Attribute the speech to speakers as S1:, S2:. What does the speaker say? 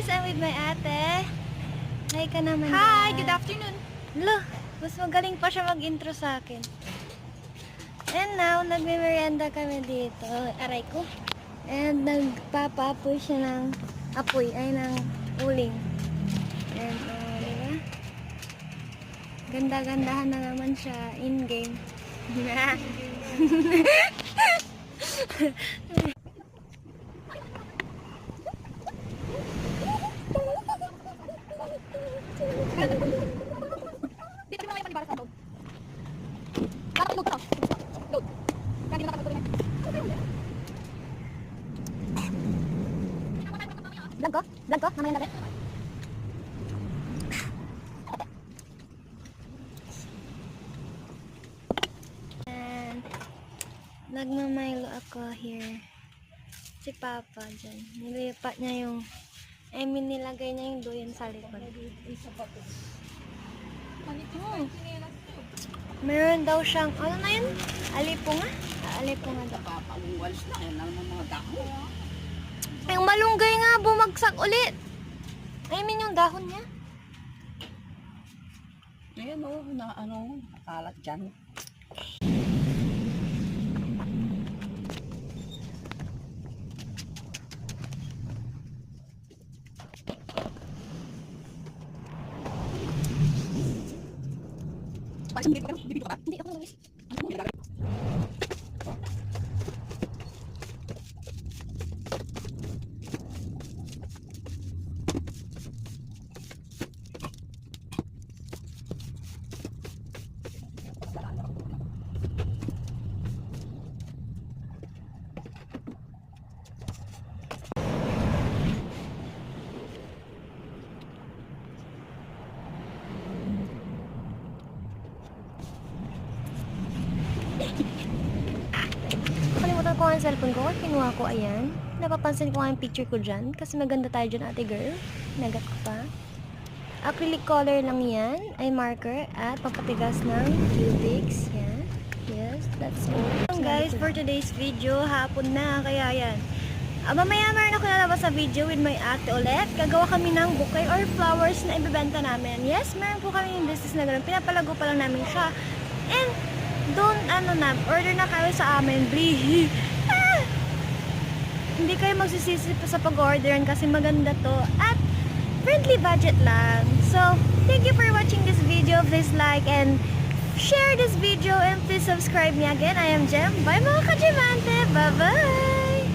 S1: I'm with my ate. Hi ka naman.
S2: Hi,
S1: dyan.
S2: good afternoon.
S1: Lo, mas magaling pa siya mag-intro sa akin. And now, nagme-merienda kami dito. Aray ko. And nagpapaapoy siya ng ng uling. And, diba? Ganda-gandahan na naman siya in-game.
S2: Dito mo ngayon panibara sa load. Bakit load ka? Load. Hindi na nakapagod na. Vlog ko? Vlog ko? Mamaya na rin?
S1: And nagmamilo ako here. Si Papa dyan. Nilipat niya yung nilagay niya yung duyan sa likod. Meron daw siyang, ano na yun? Alipunga? Alipunga daw.
S3: Papawalis na, yan lang mga dahon.
S1: Yung malunggay nga, bumagsak ulit. I mean yung dahon niya.
S3: Ayan o, nakalat dyan. Bibig ka ba?
S1: Hindi ako nangis. Nakalimutan ko ang cellphone ko. Kinuha ko, ayan. Napapansin ko nga yung picture ko dyan. Kasi maganda tayo dyan, ate girl. Nagat ko pa. Acrylic color lang yan. Ay marker. At papatigas ng cubics. Yan. Yes, that's all. Guys, for today's video, hapon na. Kaya yan. Mamaya meron ako nalabas sa video with my ate ulit. Gagawa kami ng bouquet or flowers na ibebenta namin. Yes, meron po kami yung business na gano'n. Pinapalago pa lang namin siya. And, order na kayo sa amin. Please. Hindi kayo magsisisi pa sa pag-orderan kasi maganda to. At, friendly budget lang. So, thank you for watching this video. Please like and share this video and please subscribe me again. I am Jem. Bye mga ka-Jemante. Bye-bye.